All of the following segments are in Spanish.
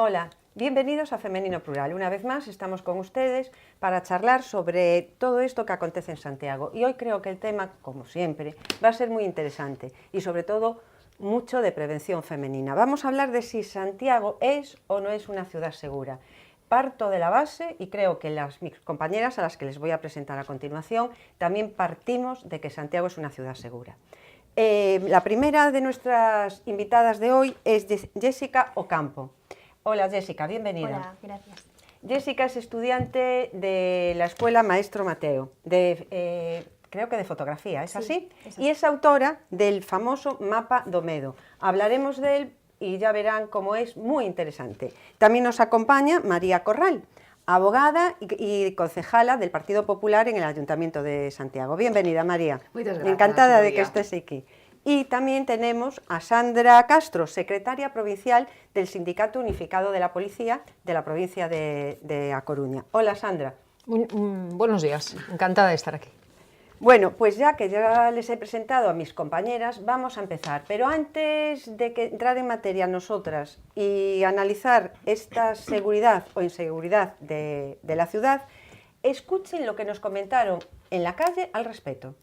Hola, bienvenidos a Femenino Plural. Una vez más estamos con ustedes para charlar sobre todo esto que acontece en Santiago. Y hoy creo que el tema, como siempre, va a ser muy interesante y sobre todo mucho de prevención femenina. Vamos a hablar de si Santiago es o no es una ciudad segura. Parto de la base y creo que mis compañeras, a las que les voy a presentar a continuación, también partimos de que Santiago es una ciudad segura. La primera de nuestras invitadas de hoy es Jessica Ocampo. Hola Jessica, bienvenida. Hola, gracias. Jessica es estudiante de la Escuela Maestro Mateo, creo que de fotografía, ¿es así? Eso. Y es autora del famoso Mapa do Medo. Hablaremos de él y ya verán cómo es muy interesante. También nos acompaña María Corral, abogada y concejala del Partido Popular en el Ayuntamiento de Santiago. Bienvenida, María. Muchas gracias. Encantada de que estés aquí. Y también tenemos a Sandra Castro, secretaria provincial del Sindicato Unificado de la Policía de la provincia de A Coruña. Hola, Sandra. Buenos días, encantada de estar aquí. Bueno, pues ya que ya les he presentado a mis compañeras, vamos a empezar. Pero antes de entrar en materia nosotras y analizar esta seguridad o inseguridad de la ciudad, escuchen lo que nos comentaron en la calle al respecto.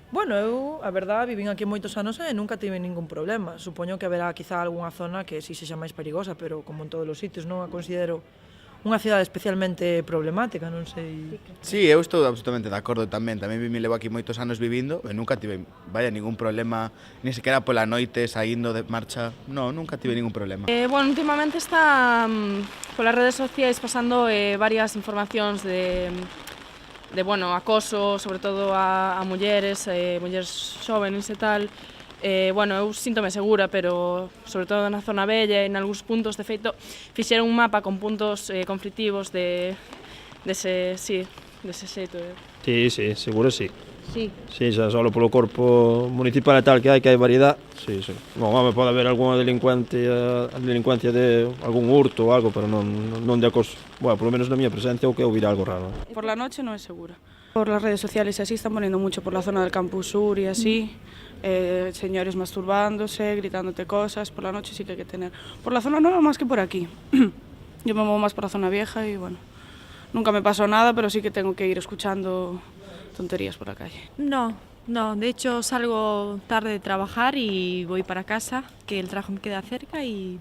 Bueno, eu, a verdade, vivín aquí moitos anos e nunca tive ningún problema. Supoño que haberá quizá algunha zona que si sexa máis perigosa, pero como en todos os sitios, non a considero unha cidade especialmente problemática, non sei... Sí, eu estou absolutamente de acordo tamén. Tamén me levo aquí moitos anos vivindo e nunca tive, ningún problema, ni sequera pola noite, saindo de marcha. No, nunca tive ningún problema. Bueno, últimamente está polas redes sociais pasando varias informacións de bueno, acoso, sobre todo a mulleres, mulleres xóvenes e tal. Bueno, eu síntome segura, pero sobre todo na zona bella e en algúns puntos, de feito, fixeron un mapa con puntos conflictivos dese xeito. Sí, seguro sí. Sí. Sí, xa só polo corpo municipal e tal que hai variedad. Sí. Non, pode haber algunha delincuencia de algún hurto ou algo, pero non de acoso. Bueno, polo menos na miña presencia ou que eu vira algo raro. Por la noche no es segura. Por las redes sociales así están poniendo mucho por la zona del Campus Sur y así, señores masturbándose, gritándote cosas, por la noche sí que hay que tener. Por la zona nueva más que por aquí. Yo me muevo más por la zona vieja y bueno, nunca me pasó nada, pero sí que tengo que ir escuchando tonterías por la calle. No, de hecho salgo tarde de trabajar y voy para casa, que el trabajo me queda cerca y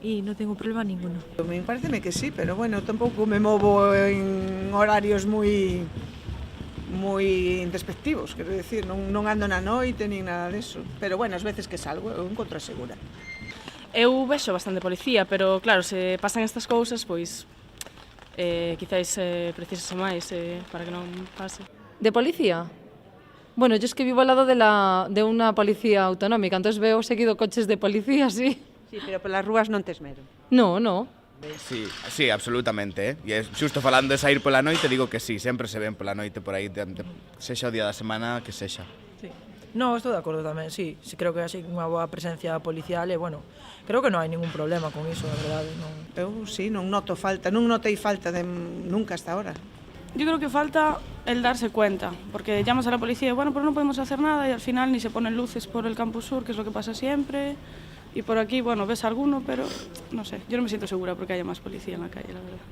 no tengo problema ninguno. A mí pareceme que sí, pero bueno, tampouco me movo en horarios moi despectivos, quero decir, non ando na noite nin nada deso, pero bueno, as veces que salgo eu encontro segura. Eu vexo bastante policía, pero claro, se pasan estas cousas, pois quizáis precisase máis para que non pase. ¿De policía? Bueno, yo es que vivo al lado de una policía autonómica, entonces veo seguido coches de policía, sí. Sí, pero polas rúas non te esmero. No. Sí, absolutamente, E xusto falando de sair pola noite, digo que sí, sempre se ven pola noite por aí, sexa o día da semana que sexa. Sí. No, estou de acordo tamén, sí creo que hai unha boa presencia policial e, bueno, creo que non hai ningún problema con iso, a verdade. Eu sí, non notei falta nunca hasta ahora. Yo creo que falta el darse cuenta, porque llamas a la policía y bueno, pero no podemos hacer nada y al final ni se ponen luces por el Campus Sur, que es lo que pasa siempre, y por aquí, bueno, ves alguno, pero no sé, yo no me siento segura porque haya más policía en la calle, la verdad.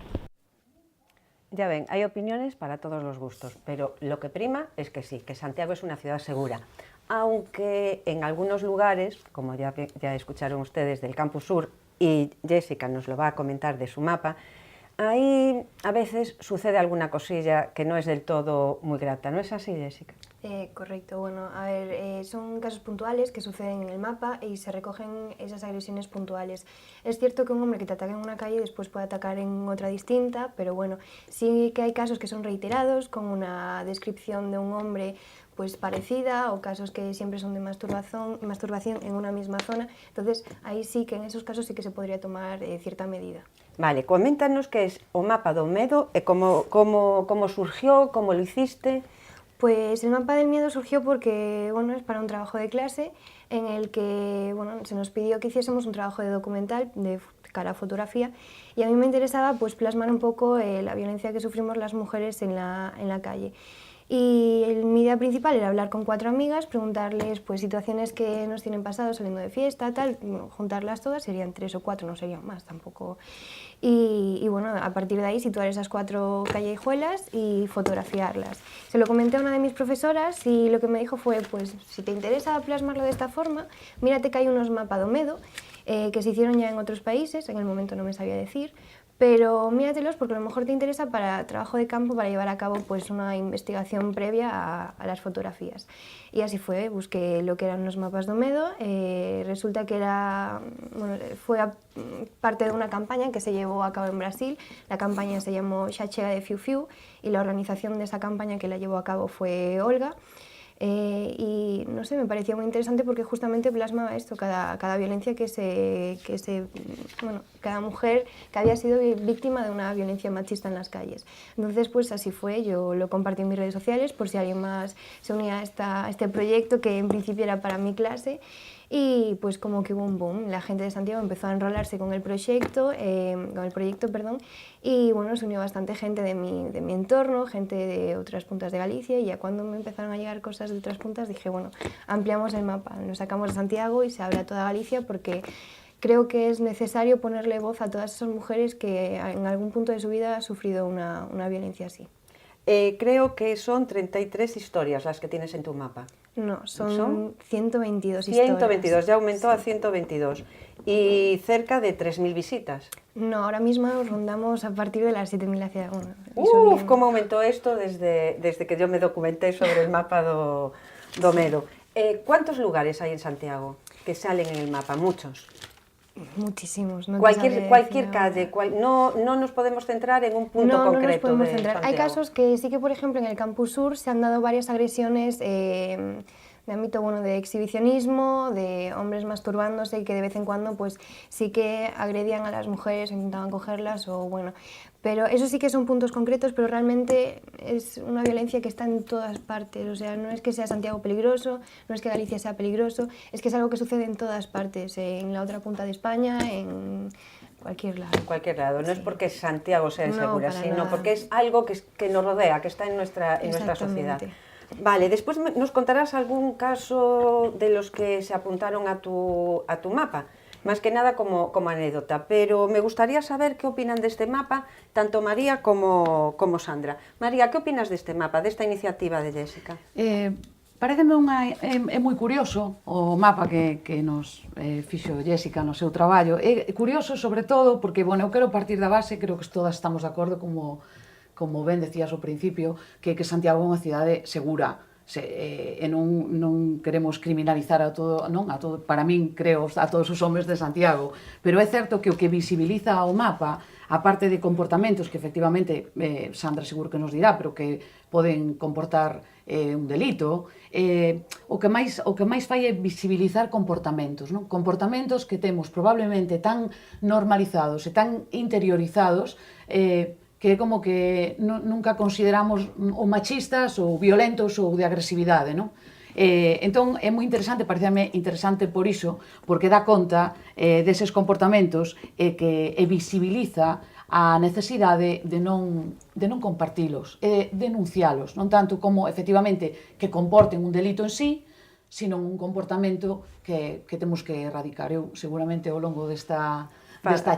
Ya ven, hay opiniones para todos los gustos, pero lo que prima es que sí, que Santiago es una ciudad segura, aunque en algunos lugares, como ya escucharon ustedes del Campus Sur, y Jessica nos lo va a comentar de su mapa, ahí a veces sucede alguna cosilla que no es del todo muy grata, ¿no es así, Jessica? Correcto, bueno, a ver, son casos puntuales que suceden en el mapa y se recogen esas agresiones puntuales. Es cierto que un hombre que te ataca en una calle después puede atacar en otra distinta, pero bueno, sí que hay casos que son reiterados, con una descripción de un hombre pues parecida, o casos que siempre son de masturbación en una misma zona, entonces ahí sí que en esos casos sí que se podría tomar cierta medida. Vale, coméntanos qué es o Mapa do Medo, cómo surgió, cómo lo hiciste. Pues el Mapa del Miedo surgió porque, bueno, es para un trabajo de clase en el que, bueno, se nos pidió que hiciésemos un trabajo de documental de cara a fotografía y a mí me interesaba pues plasmar un poco la violencia que sufrimos las mujeres en la calle. Y mi idea principal era hablar con 4 amigas, preguntarles pues situaciones que nos tienen pasado saliendo de fiesta, tal, juntarlas todas, serían 3 o 4, no serían más tampoco. Y bueno, a partir de ahí situar esas 4 callejuelas y fotografiarlas. Se lo comenté a una de mis profesoras y lo que me dijo fue, pues si te interesa plasmarlo de esta forma, mírate que hay unos mapas de Olmedo que se hicieron ya en otros países, en el momento no me sabía decir, pero míratelos porque a lo mejor te interesa para trabajo de campo, para llevar a cabo pues una investigación previa a las fotografías. Y así fue, busqué lo que eran los mapas de Olmedo, resulta que fue parte de una campaña que se llevó a cabo en Brasil. La campaña se llamó Xa Chega de Fiu Fiu y la organización de esa campaña que la llevó a cabo fue Olga. Y no sé, me pareció muy interesante porque justamente plasmaba esto, cada violencia cada mujer que había sido víctima de una violencia machista en las calles. Entonces, pues así fue, yo lo compartí en mis redes sociales por si alguien más se unía a este proyecto que en principio era para mi clase. Y pues como que hubo un boom, la gente de Santiago empezó a enrolarse con el proyecto, y bueno, se unió bastante gente de mi entorno, gente de otras puntas de Galicia, y ya cuando me empezaron a llegar cosas de otras puntas dije, bueno, ampliamos el mapa, nos sacamos de Santiago y se abre a toda Galicia porque creo que es necesario ponerle voz a todas esas mujeres que en algún punto de su vida han sufrido una violencia así. Creo que son 33 historias las que tienes en tu mapa. No, son 122 historias. 122, ya aumentó a 122. Y cerca de 3.000 visitas. No, ahora mismo rondamos a partir de las 7.000 hacia... Uf, como aumentou isto desde que yo me documenté sobre el mapa do Medo. ¿Cuántos lugares hay en Santiago que salen en el mapa? Muchos. Muchísimos. No cualquier calle, no nos podemos centrar en un punto concreto. No nos podemos de centrar. Hay casos que sí que, por ejemplo, en el Campus Sur se han dado varias agresiones de ámbito de exhibicionismo, de hombres masturbándose y que de vez en cuando pues sí que agredían a las mujeres, intentaban cogerlas o bueno. Pero eso sí que son puntos concretos, pero realmente es una violencia que está en todas partes. O sea, no es que sea Santiago peligroso, no es que Galicia sea peligroso, es que es algo que sucede en todas partes, en la otra punta de España, en cualquier lado. En cualquier lado, no es porque Santiago sea insegura, sino nada. Porque es algo que nos rodea, que está en nuestra sociedad. Vale, después nos contarás algún caso de los que se apuntaron a tu mapa. Más que nada como anécdota, pero me gustaría saber qué opinan de este mapa, tanto María como Sandra. María, ¿qué opinas de este mapa, de esta iniciativa de Jessica? Pareceme é moi curioso o mapa que nos fixo Jessica no seu traballo. É curioso, sobre todo, porque, eu quero partir da base, creo que todas estamos de acordo, como ben decías ao principio, que Santiago é unha cidade segura, e non queremos criminalizar a todo, para min, creo, a todos os homes de Santiago, pero é certo que o que visibiliza o mapa, aparte de comportamentos que efectivamente Sandra seguro que nos dirá, pero que poden comportar un delito, o que máis fai é visibilizar comportamentos, comportamentos que temos probablemente tan normalizados e tan interiorizados que é como que nunca consideramos ou machistas ou violentos ou de agresividade, non? Entón, é moi interesante, pareceme interesante por iso, porque dá conta deses comportamentos e visibiliza a necesidade de non compartilos, denuncialos, non tanto como, efectivamente, que comporten un delito en sí, sino un comportamento que temos que erradicar. Eu, seguramente, ao longo desta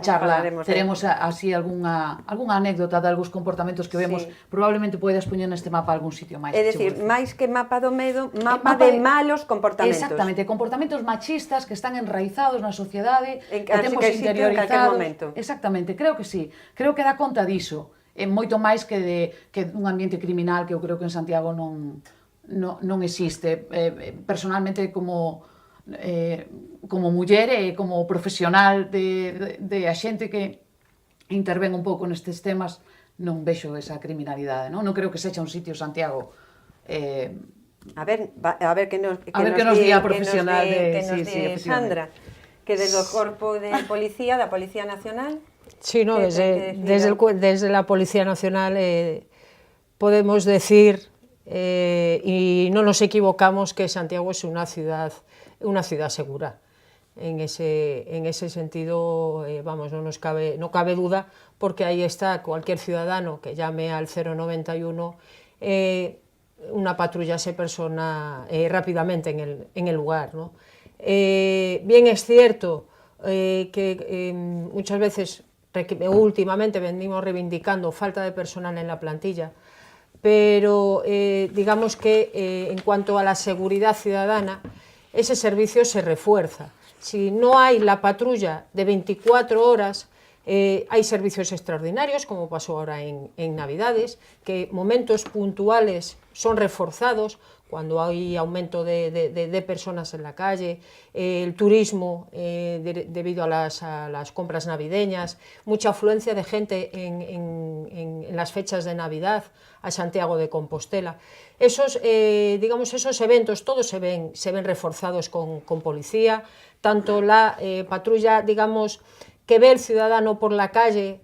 charla teremos así algunha anécdota de algúns comportamentos que vemos, probablemente podes poñer neste mapa algún sitio máis. É dicir, máis que mapa do medo, mapa de malos comportamentos. Exactamente, comportamentos machistas que están enraizados na sociedade, que temos interiorizados. Exactamente, creo que sí. Creo que dá conta diso. É moito máis que un ambiente criminal que eu creo que en Santiago non existe. Personalmente, como muller e como profesional de a xente que intervén un pouco nestes temas, non vexo esa criminalidade, non creo que sexa un sitio Santiago. A ver que nos diga profesional Sandra, que desde o corpo de policía, da Policía Nacional. Sí, no, desde la Policía Nacional podemos decir, y no nos equivocamos, que Santiago es una ciudad segura. En ese sentido, no cabe duda, porque ahí está cualquier ciudadano que llame al 091 una patrulla se persona rápidamente en el lugar, ¿no? Bien es cierto que muchas veces, últimamente venimos reivindicando falta de personal en la plantilla, pero digamos que en cuanto a la seguridad ciudadana, ese servicio se refuerza. Si no hay la patrulla de 24 horas, hay servicios extraordinarios, como pasó ahora en Navidades, que momentos puntuales son reforzados cuando hay aumento de personas en la calle, el turismo debido a las compras navideñas, mucha afluencia de gente en las fechas de Navidad a Santiago de Compostela. Esos eventos todos se ven reforzados con policía, tanto la patrulla, digamos, que ve el ciudadano por la calle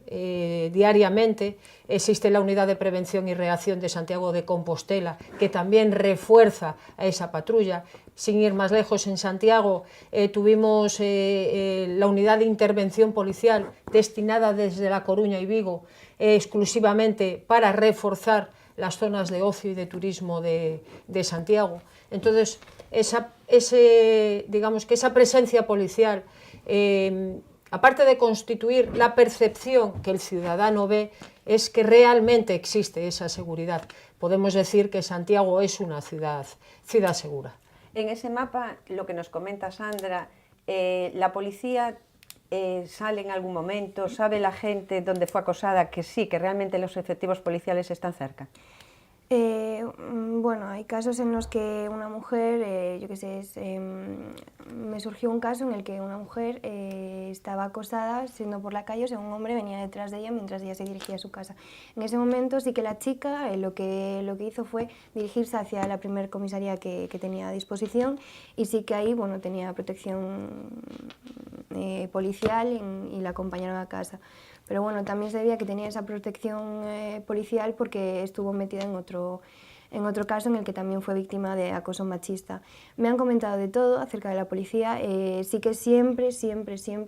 diariamente. Existe la Unidad de Prevención y Reacción de Santiago de Compostela, que también refuerza a esa patrulla. Sin ir más lejos, en Santiago tuvimos la Unidad de Intervención Policial destinada desde La Coruña y Vigo exclusivamente para reforzar las zonas de ocio y de turismo de Santiago. Entonces, esa presencia policial, aparte de constituir la percepción que el ciudadano ve, es que realmente existe esa seguridad. Podemos decir que Santiago es una ciudad segura. En ese mapa, lo que nos comenta Sandra, la policía sale en algún momento, ¿sabe la gente dónde fue acosada que sí, que realmente los efectivos policiales están cerca? Bueno, hay casos en los que una mujer, me surgió un caso en el que una mujer estaba acosada siendo por la calle, o sea, un hombre venía detrás de ella mientras ella se dirigía a su casa. En ese momento sí que la chica lo que hizo fue dirigirse hacia la primer comisaría que tenía a disposición, y sí que ahí, bueno, tenía protección policial y la acompañaron a casa. Pero bueno, también se veía que tenía esa protección policial porque estuvo metida en otro caso en el que también fue víctima de acoso machista. Me han comentado de todo acerca de la policía. Sí que siempre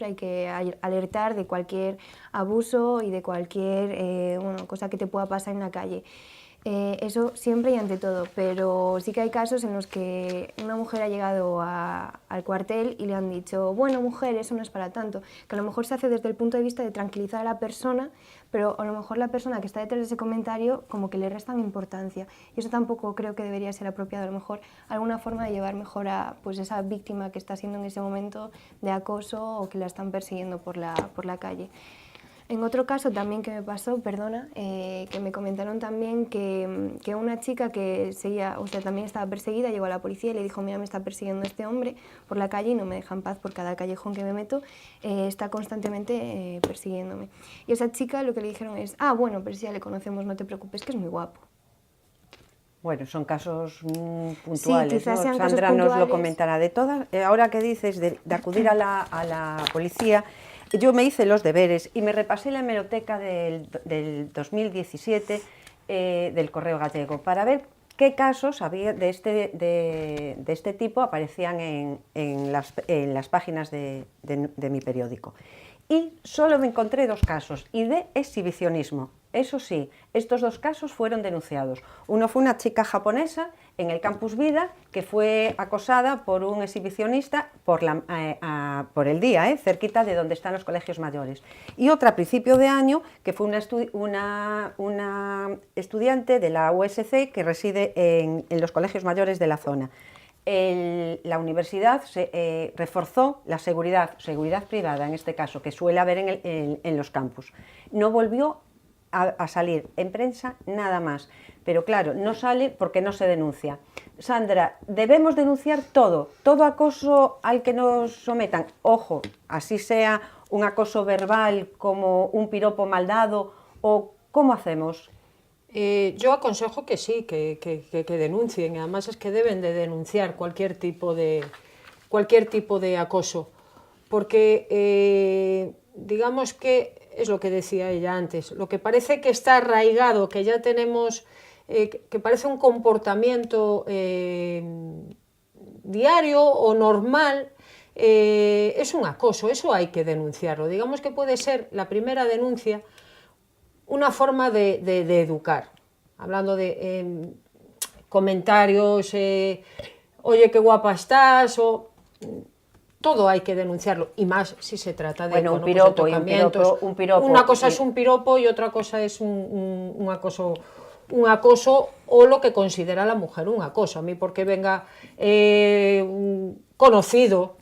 hay que alertar de cualquier abuso y de cualquier cosa que te pueda pasar en la calle. Eso siempre y ante todo, pero sí que hay casos en los que una mujer ha llegado al cuartel y le han dicho, bueno, mujer, eso no es para tanto, que a lo mejor se hace desde el punto de vista de tranquilizar a la persona, pero a lo mejor la persona que está detrás de ese comentario como que le restan importancia, y eso tampoco creo que debería ser apropiado. A lo mejor alguna forma de llevar mejor a esa víctima que está siendo en ese momento de acoso o que la están persiguiendo por la calle. En otro caso también que me pasó, que me comentaron también que una chica que seguía, también estaba perseguida, llegó a la policía y le dijo, mira, me está persiguiendo este hombre por la calle y no me deja en paz, por cada callejón que me meto está constantemente persiguiéndome. Y esa chica lo que le dijeron es, bueno, pero si ya le conocemos, no te preocupes, que es muy guapo. Bueno, son casos puntuales, sí, quizás ¿no? sean Sandra casos nos lo puntuales. comentará. De todas, ahora que dices de acudir a la policía, yo me hice los deberes y me repasé la hemeroteca del 2017 del Correo Gallego para ver qué casos había de este tipo aparecían en las páginas de mi periódico. Y solo me encontré 2 casos, y de exhibicionismo. Eso sí, estos 2 casos fueron denunciados. Uno fue una chica japonesa en el Campus Vida que fue acosada por un exhibicionista por el día, cerquita de donde están los colegios mayores. Y otra a principio de año que fue una estudiante de la USC que reside en los colegios mayores de la zona. La universidad reforzó la seguridad privada, en este caso, que suele haber en los campus. No volvió a salir en prensa nada más, pero claro, no sale porque no se denuncia. Sandra, debemos denunciar todo acoso al que nos sometan. Ojo, así sea un acoso verbal como un piropo mal dado, o ¿cómo hacemos? Yo aconsejo que sí, que denuncien. Además es que deben de denunciar cualquier tipo de acoso, porque digamos que es lo que decía ella antes, lo que parece que está arraigado, que ya tenemos, que parece un comportamiento diario o normal, es un acoso. Eso hay que denunciarlo. Digamos que puede ser la primera denuncia una forma de educar, hablando de comentarios, oye, qué guapa estás, o todo hay que denunciarlo, y más si se trata de, bueno, un piropo, pues, de tocamientos. un piropo. Una cosa es un piropo y otra cosa es un acoso, o lo que considera la mujer un acoso. A mí porque venga un conocido,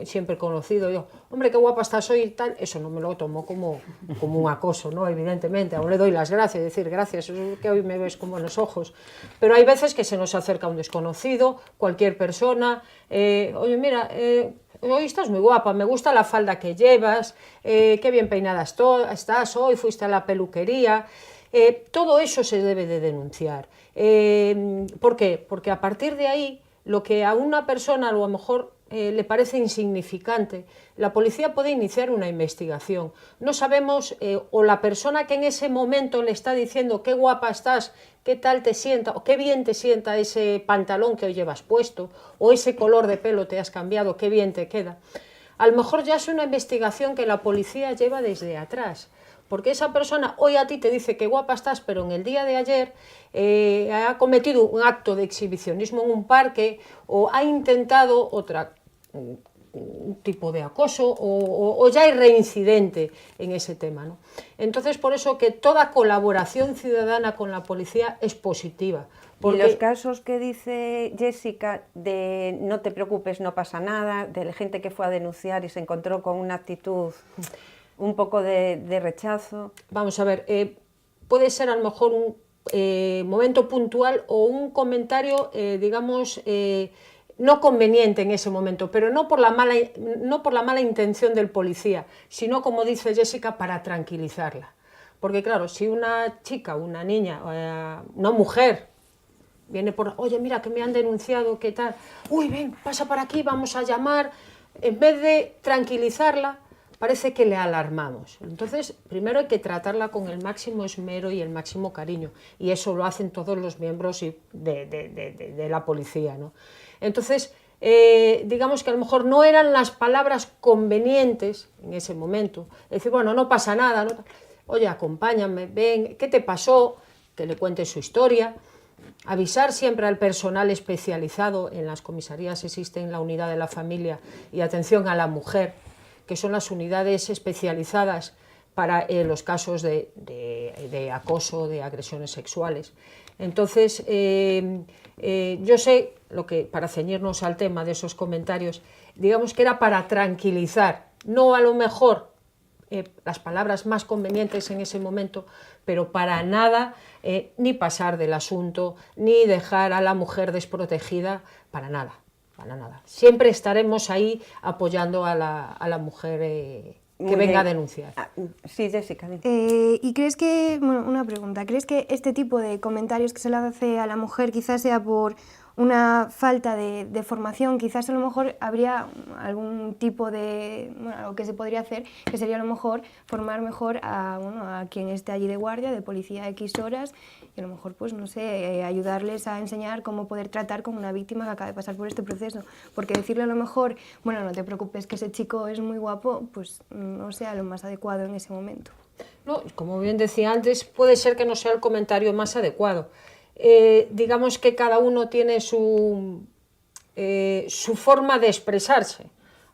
siempre conocido, yo, hombre, qué guapa estás hoy y tal, eso no me lo tomo como un acoso, ¿no? Evidentemente, aún le doy las gracias, decir gracias, es que hoy me ves con buenos ojos, pero hay veces que se nos acerca un desconocido, cualquier persona, oye, mira, hoy estás muy guapa, me gusta la falda que llevas, qué bien peinada estás hoy, fuiste a la peluquería. Todo eso se debe de denunciar. ¿Por qué? Porque a partir de ahí, lo que a una persona a lo mejor le parece insignificante, la policía puede iniciar una investigación. No sabemos, o la persona que en ese momento le está diciendo qué guapa estás, qué tal te sienta, o qué bien te sienta ese pantalón que hoy llevas puesto, o ese color de pelo te has cambiado, qué bien te queda. A lo mejor ya es una investigación que la policía lleva desde atrás, porque esa persona hoy a ti te dice que guapa estás, pero en el día de ayer ha cometido un acto de exhibicionismo en un parque, o ha intentado un tipo de acoso, o ya hay reincidente en ese tema, ¿no? Entonces, por eso que toda colaboración ciudadana con la policía es positiva. Porque... Y los casos que dice Jessica de no te preocupes, no pasa nada, de la gente que fue a denunciar y se encontró con una actitud un poco de rechazo. Vamos a ver, puede ser a lo mejor un momento puntual o un comentario, digamos, no conveniente en ese momento, pero no por la mala intención del policía, sino, como dice Jessica, para tranquilizarla. Porque claro, si una chica, una niña, una mujer viene por, oye, mira, que me han denunciado, ¿qué tal? Uy, ven, pasa por aquí, vamos a llamar. En vez de tranquilizarla, parece que le alarmamos. Entonces, primero hay que tratarla con el máximo esmero y el máximo cariño, y eso lo hacen todos los miembros de la policía, ¿no? Entonces, digamos que a lo mejor no eran las palabras convenientes en ese momento, decir, bueno, no pasa nada, ¿no? Oye, acompáñame, ven, ¿qué te pasó? Que le cuente su historia. Avisar siempre al personal especializado. En las comisarías existen la unidad de la familia y atención a la mujer, que son las unidades especializadas para los casos de acoso, de agresiones sexuales. Entonces, yo sé, para ceñirnos al tema de esos comentarios, digamos que era para tranquilizar, no a lo mejor las palabras más convenientes en ese momento, pero para nada ni pasar del asunto, ni dejar a la mujer desprotegida, para nada. Para nada. Siempre estaremos ahí apoyando a la mujer que venga a denunciar. Sí, Jessica. ¿Y crees que, bueno, una pregunta, ¿crees que este tipo de comentarios que se le hace a la mujer quizás sea por una falta de formación? Quizás a lo mejor habría algún tipo de, bueno, algo que se podría hacer, que sería a lo mejor formar mejor a quien esté allí de guardia, de policía X horas, y a lo mejor, pues no sé, ayudarles a enseñar cómo poder tratar con una víctima que acaba de pasar por este proceso. Porque decirle a lo mejor, bueno, no te preocupes que ese chico es muy guapo, pues no sea lo más adecuado en ese momento. No, como bien decía antes, puede ser que no sea el comentario más adecuado. Digamos que cada uno tiene su forma de expresarse.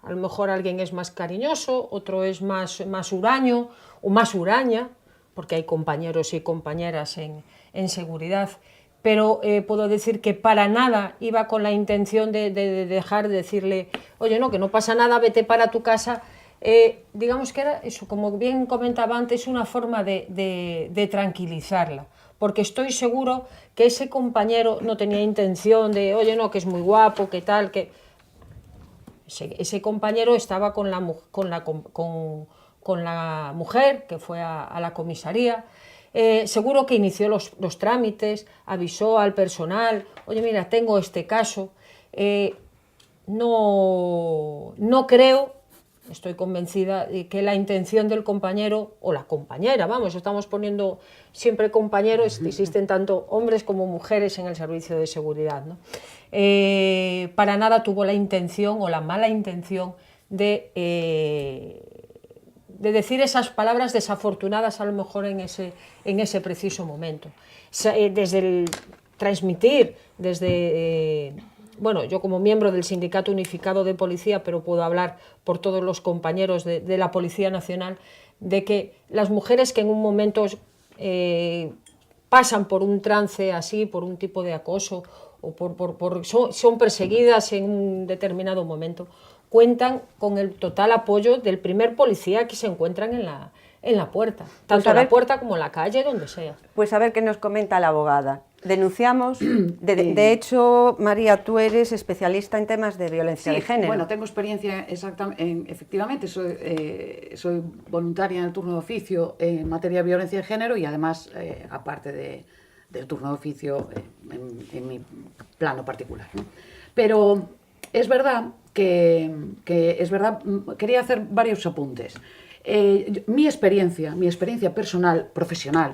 A lo mejor alguien es más cariñoso, otro es más huraño o más huraña, porque hay compañeros y compañeras en seguridad, pero puedo decir que para nada iba con la intención de dejar de decirle, oye, no, que no pasa nada, vete para tu casa. Digamos que era eso, como bien comentaba antes, una forma de tranquilizarla, porque estoy seguro que ese compañero no tenía intención de, oye, no, que es muy guapo, que tal, que... Ese compañero estaba con la mujer que fue a la comisaría, seguro que inició los trámites, avisó al personal, oye, mira, tengo este caso, no creo, estoy convencida de que la intención del compañero o la compañera, vamos, estamos poniendo siempre compañeros, existen tanto hombres como mujeres en el servicio de seguridad, ¿no? Para nada tuvo la intención o la mala intención de decir esas palabras desafortunadas a lo mejor en ese preciso momento. Desde transmitir desde... bueno, yo como miembro del Sindicato Unificado de Policía, pero puedo hablar por todos los compañeros de la Policía Nacional, de que las mujeres que en un momento pasan por un trance así, por un tipo de acoso, o son perseguidas en un determinado momento, cuentan con el total apoyo del primer policía que se encuentran en la puerta, tanto en la puerta como en la calle, donde sea. Pues a ver qué nos comenta la abogada. Denunciamos, de hecho, María, tú eres especialista en temas de violencia de género. Bueno, tengo experiencia efectivamente, soy voluntaria en el turno de oficio en materia de violencia de género y además, aparte del turno de oficio, en mi plano particular, ¿no? Pero es verdad quería hacer varios apuntes. Mi experiencia personal, profesional,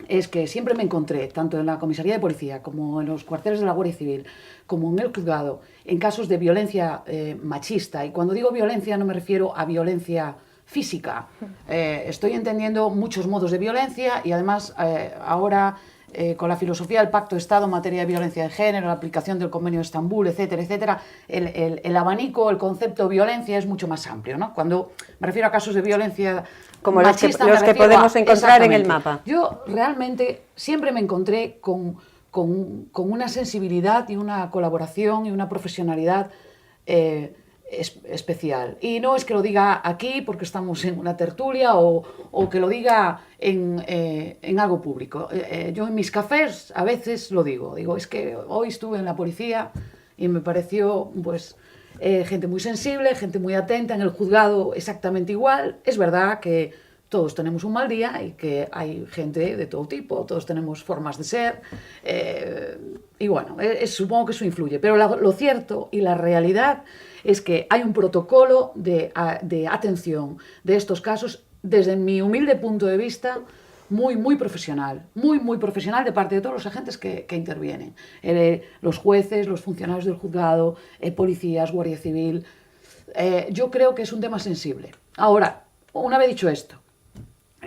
es que siempre me encontré, tanto en la comisaría de policía como en los cuarteles de la Guardia Civil, como en el juzgado, en casos de violencia machista. Y cuando digo violencia no me refiero a violencia física. Estoy entendiendo muchos modos de violencia y además ahora con la filosofía del Pacto de Estado en materia de violencia de género, la aplicación del Convenio de Estambul, etcétera, etcétera, el abanico, el concepto de violencia es mucho más amplio, ¿no? Cuando me refiero a casos de violencia como machista, los que podemos encontrar en el mapa. Yo realmente siempre me encontré con una sensibilidad y una colaboración y una profesionalidad especial. Y no es que lo diga aquí porque estamos en una tertulia o que lo diga en algo público. Yo en mis cafés a veces lo digo, es que hoy estuve en la policía y me pareció pues gente muy sensible, gente muy atenta, en el juzgado exactamente igual. Es verdad que todos tenemos un mal día y que hay gente de todo tipo, todos tenemos formas de ser, y bueno, supongo que eso influye, pero lo cierto y la realidad es que hay un protocolo de atención de estos casos, desde mi humilde punto de vista, muy profesional, muy profesional de parte de todos los agentes que intervienen, los jueces, los funcionarios del juzgado, policías, Guardia Civil. Yo creo que es un tema sensible. Ahora, una vez dicho esto,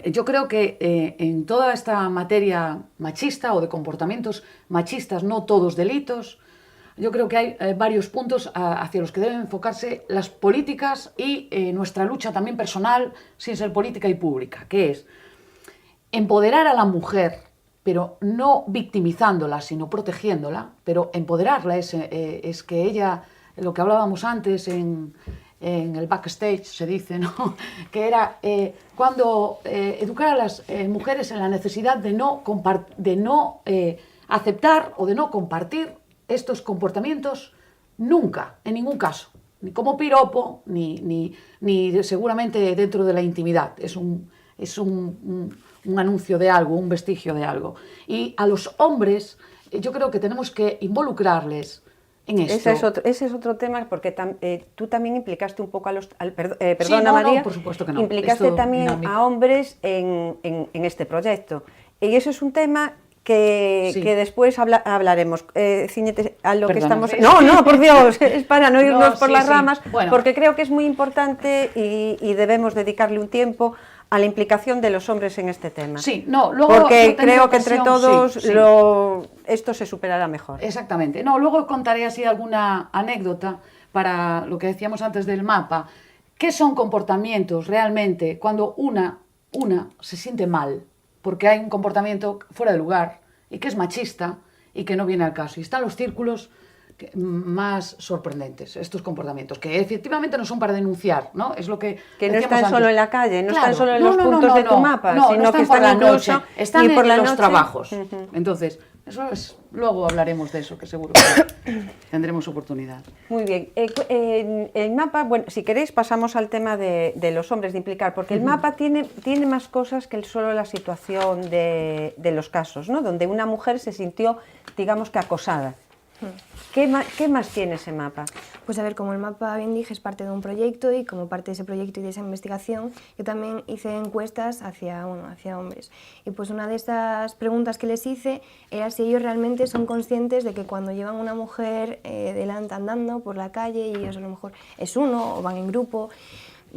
yo creo que en toda esta materia machista o de comportamientos machistas, no todos delitos, yo creo que hay varios puntos hacia los que deben enfocarse las políticas y nuestra lucha también personal, sin ser política y pública, que es empoderar a la mujer, pero no victimizándola, sino protegiéndola, pero empoderarla es que ella, lo que hablábamos antes en el backstage se dice, ¿no? Que era cuando educar a las mujeres en la necesidad de no aceptar o de no compartir estos comportamientos nunca, en ningún caso, ni como piropo, ni seguramente dentro de la intimidad. Es un anuncio de algo, un vestigio de algo. Y a los hombres yo creo que tenemos que involucrarles en esto. Ese es otro tema, porque tú también implicaste un poco perdona, sí, no, María, por supuesto que no. Implicaste también a hombres en este proyecto. Y eso es un tema que después hablaremos. Cíñete a lo que estamos... No, por Dios, es para no irnos por las ramas, bueno, porque creo que es muy importante y debemos dedicarle un tiempo a la implicación de los hombres en este tema. Sí, luego porque creo que entre todos esto se superará mejor. Exactamente. Luego contaré así alguna anécdota para lo que decíamos antes del mapa. ¿Qué son comportamientos realmente cuando una se siente mal porque hay un comportamiento fuera de lugar y que es machista y que no viene al caso? Y están los círculos más sorprendentes, estos comportamientos, que efectivamente no son para denunciar, ¿no? Es lo que no están antes. Solo en la calle, no están solo en los puntos de tu mapa, sino que están incluso noche, están por en los trabajos. Entonces, luego hablaremos de eso, que seguro que tendremos oportunidad. Muy bien. El mapa, bueno, si queréis pasamos al tema de los hombres, de implicar, porque el mapa tiene más cosas que solo la situación de los casos, ¿no? Donde una mujer se sintió, digamos que acosada. ¿Qué más tiene ese mapa? Pues a ver, como el mapa, bien dije, es parte de un proyecto y como parte de ese proyecto y de esa investigación, yo también hice encuestas hacia hombres. Y pues una de estas preguntas que les hice era si ellos realmente son conscientes de que cuando llevan una mujer delante andando por la calle y ellos a lo mejor es uno o van en grupo,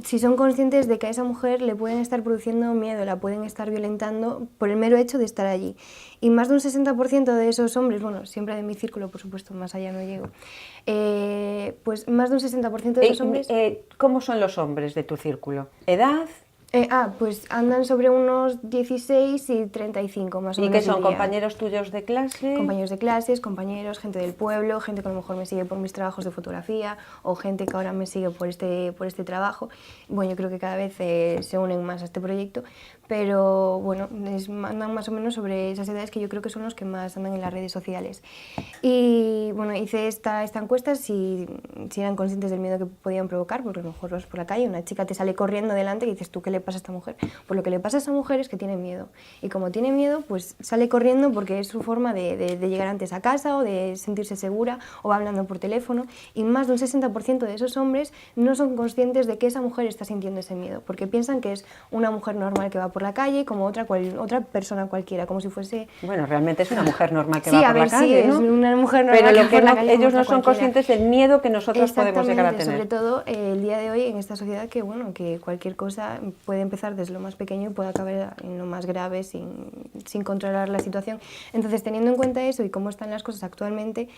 si son conscientes de que a esa mujer le pueden estar produciendo miedo, la pueden estar violentando por el mero hecho de estar allí. Y más de un 60% de esos hombres, bueno, siempre de mi círculo, por supuesto, más allá no llego, pues más de un 60% de esos hombres... ¿Cómo son los hombres de tu círculo? ¿Edad? Pues andan sobre unos 16 y 35 más o menos. ¿Y qué son, diría. compañeros tuyos de clase? Compañeros de clases, compañeros, gente del pueblo, gente que a lo mejor me sigue por mis trabajos de fotografía o gente que ahora me sigue por este trabajo. Bueno, yo creo que cada vez se unen más a este proyecto, pero bueno, andan más o menos sobre esas edades que yo creo que son los que más andan en las redes sociales. Y bueno, hice esta encuesta si eran conscientes del miedo que podían provocar, porque a lo mejor vas por la calle, una chica te sale corriendo delante y dices, ¿tú qué le pasa a esta mujer? Pues lo que le pasa a esa mujer es que tiene miedo. Y como tiene miedo, pues sale corriendo porque es su forma de llegar antes a casa o de sentirse segura, o va hablando por teléfono. Y más de un 60% de esos hombres no son conscientes de que esa mujer está sintiendo ese miedo, porque piensan que es una mujer normal que va por la calle, como otra persona cualquiera, como si fuese... Bueno, realmente es una mujer normal que sí, va por la calle, ¿no? Sí, es una mujer normal. Pero que lo que va por la calle ellos como no son cualquiera. conscientes del miedo que nosotros podemos llegar a tener. Sobre todo el día de hoy en esta sociedad que, bueno, que cualquier cosa puede empezar desde lo más pequeño y puede acabar en lo más grave sin controlar la situación. Entonces, teniendo en cuenta eso y cómo están las cosas actualmente,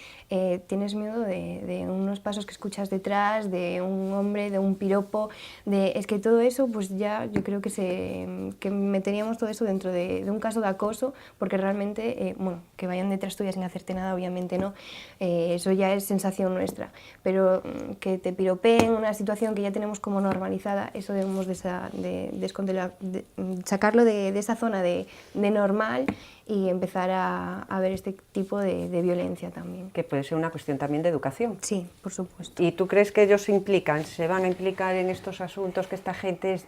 tienes miedo de unos pasos que escuchas detrás, de un hombre, de un piropo, es que todo eso, pues ya yo creo que meteríamos todo eso dentro de un caso de acoso, porque realmente, bueno, que vayan detrás tuya sin hacerte nada, obviamente no, eso ya es sensación nuestra, pero que te piropeen una situación que ya tenemos como normalizada, eso debemos sacarlo de esa zona de normal y empezar a ver este tipo de violencia también. Que puede ser una cuestión también de educación. Sí, por supuesto. ¿Y tú crees que ellos se van a implicar en estos asuntos, que esta gente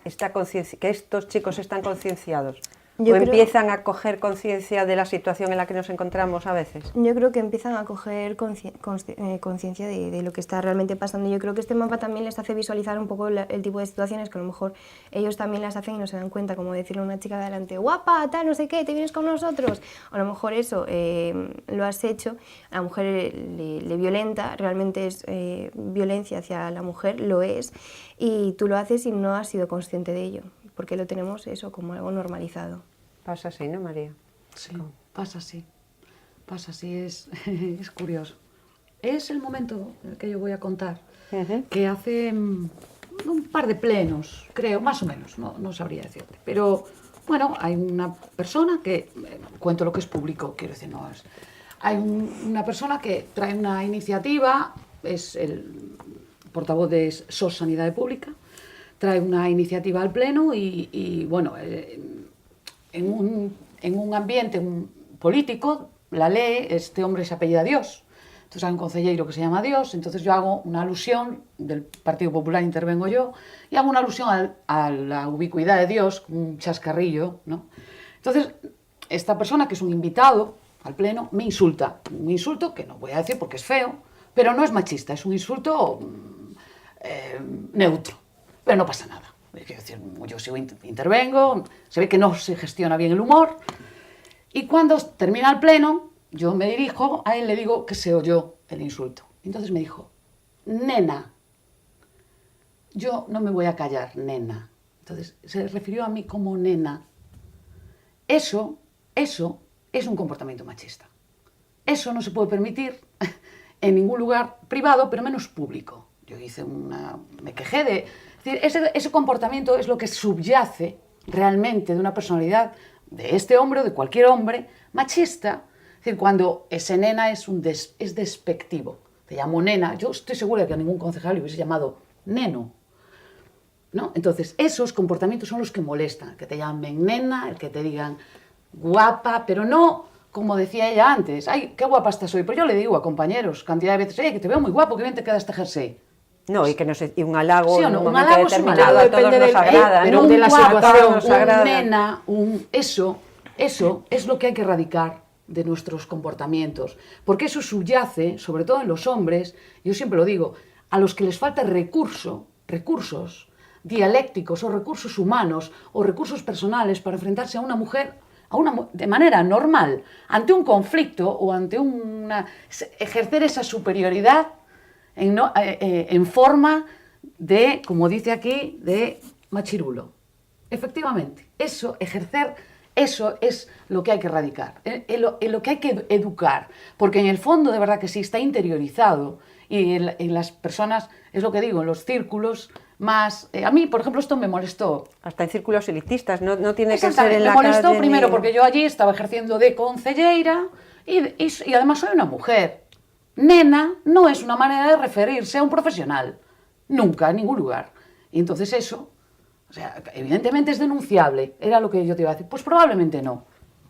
que estos chicos están concienciados? ¿O empiezan a coger conciencia de la situación en la que nos encontramos a veces? Yo creo que empiezan a coger conciencia de lo que está realmente pasando. Yo creo que este mapa también les hace visualizar un poco el tipo de situaciones que a lo mejor ellos también las hacen y no se dan cuenta, como decirle a una chica de delante, guapa, tal, no sé qué, te vienes con nosotros. A lo mejor eso lo has hecho, a la mujer le violenta, realmente es violencia hacia la mujer, lo es, y tú lo haces y no has sido consciente de ello, porque lo tenemos eso como algo normalizado. Pasa así, ¿no, María? Sí, pasa así. Pasa así, es curioso. Es el momento que yo voy a contar, que hace un par de plenos, creo, más o menos, no sabría decirte. Pero, bueno, hay una persona que, cuento lo que es público, quiero decir, no es... Hay una persona que trae una iniciativa, es el portavoz de SOS Sanidad Pública, trae una iniciativa al Pleno y bueno, en un ambiente político, la lee, este hombre se apellida Dios. Entonces hay un concelleiro que se llama Dios, entonces yo hago una alusión, del Partido Popular intervengo yo, y hago una alusión a la ubicuidad de Dios, un chascarrillo, ¿no? Entonces, esta persona, que es un invitado al Pleno, me insulta. Un insulto que no voy a decir porque es feo, pero no es machista, es un insulto neutro. Pero no pasa nada. Es decir, yo sigo intervengo, se ve que no se gestiona bien el humor, y cuando termina el pleno, yo me dirijo a él, le digo que se oyó el insulto. Entonces me dijo, nena. Yo no me voy a callar, nena. Entonces se refirió a mí como nena. Eso es un comportamiento machista. Eso no se puede permitir en ningún lugar privado, pero menos público. Yo me quejé de... Es decir, ese comportamiento es lo que subyace realmente de una personalidad de este hombre o de cualquier hombre machista. Es decir, cuando ese nena es despectivo. Te llamo nena. Yo estoy segura de que a ningún concejal le hubiese llamado neno, ¿no? Entonces, esos comportamientos son los que molestan. El que te llamen nena, el que te digan guapa, pero no... Como decía ella antes, ¡ay, qué guapa estás hoy! Pues yo le digo a compañeros cantidad de veces, que te veo muy guapo, qué bien te queda este jersey. No, y que y un halago, sí o no, en un halago determinado, a todos nos agrada, pero ¿no? de la situación, un nena, eso es lo que hay que erradicar de nuestros comportamientos, porque eso subyace, sobre todo en los hombres, yo siempre lo digo, a los que les falta recursos dialécticos o recursos humanos o recursos personales para enfrentarse a una mujer de manera normal, ante un conflicto o ante ejercer esa superioridad en forma de, como dice aquí, de machirulo. Efectivamente, eso, ejercer, eso es lo que hay que erradicar, en lo que hay que educar, porque en el fondo, de verdad que sí, está interiorizado, y en las personas, es lo que digo, en los círculos más... a mí, por ejemplo, esto me molestó. Hasta en círculos elitistas, no tiene que ser en la me molestó calle primero ni... porque yo allí estaba ejerciendo de concelleira y además soy una mujer. Nena no es una manera de referirse a un profesional, nunca, en ningún lugar. Y entonces eso, o sea, evidentemente es denunciable, era lo que yo te iba a decir. Pues probablemente no.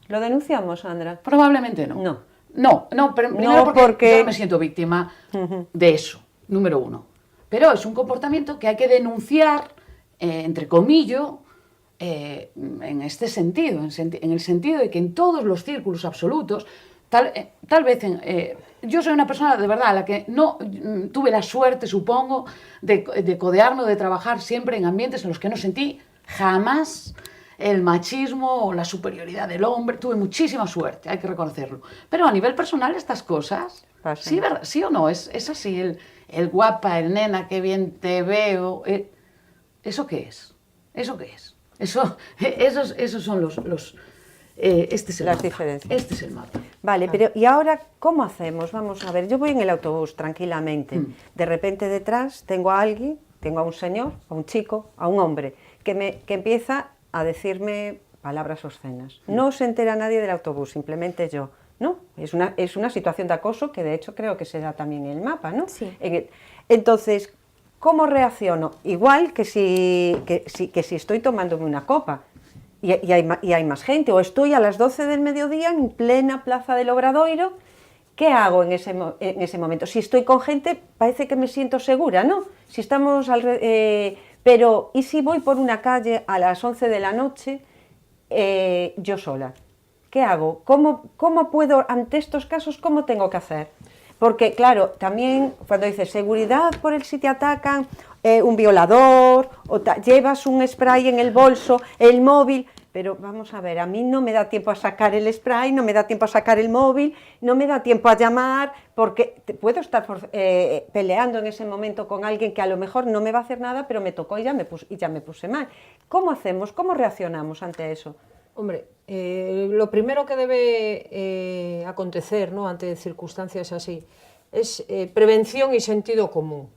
¿Lo denunciamos, Sandra? Probablemente no. No, pero primero no, porque yo me siento víctima de eso, número uno. Pero es un comportamiento que hay que denunciar, entre comillas, en este sentido, en el sentido de que en todos los círculos absolutos, tal vez yo soy una persona de verdad a la que no tuve la suerte, supongo, de codearme o de trabajar siempre en ambientes en los que no sentí jamás el machismo o la superioridad del hombre. Tuve muchísima suerte, hay que reconocerlo. Pero a nivel personal estas cosas, sí, ¿verdad? ¿Sí o no? Es así, el guapa, el nena, qué bien te veo. ¿Eso qué es? ¿Eso qué es? Esos son los este es el las mapa. diferencias. Este es el mapa. Vale, pero ¿y ahora cómo hacemos? Vamos a ver, yo voy en el autobús tranquilamente. De repente detrás tengo a alguien, tengo a un señor, a un chico, a un hombre, que empieza a decirme palabras obscenas. No se entera nadie del autobús, simplemente yo. ¿No? Es una situación de acoso que de hecho creo que se da también en el mapa, ¿no? Sí. Entonces, ¿cómo reacciono? Igual que si estoy tomándome una copa y hay más gente, o estoy a las 12 del mediodía en plena plaza del Obradoiro, ¿qué hago en ese momento? Si estoy con gente, parece que me siento segura, ¿no? Si estamos pero, ¿y si voy por una calle a las 11 de la noche yo sola? ¿Qué hago? ¿Cómo puedo, ante estos casos, cómo tengo que hacer? Porque, claro, también cuando dices seguridad por el si te atacan, un violador, llevas un spray en el bolso, el móvil, pero vamos a ver, a mí no me da tiempo a sacar el spray, no me da tiempo a sacar el móvil, no me da tiempo a llamar, porque puedo estar peleando en ese momento con alguien que a lo mejor no me va a hacer nada, pero me tocó y ya me puse mal. ¿Cómo hacemos? ¿Cómo reaccionamos ante eso? Hombre, lo primero que debe acontecer, ¿no?, ante circunstancias así es prevención y sentido común.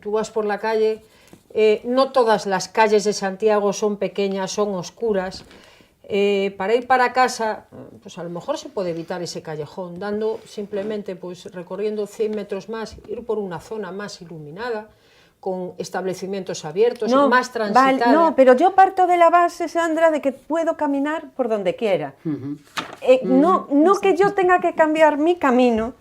Tú vas por la calle, no todas las calles de Santiago son pequeñas, son oscuras. Para ir para casa, pues a lo mejor se puede evitar ese callejón, dando simplemente, pues recorriendo 100 metros más, ir por una zona más iluminada, con establecimientos abiertos, más transitada. Vale, no, pero yo parto de la base, Sandra, de que puedo caminar por donde quiera. No que yo tenga que cambiar mi camino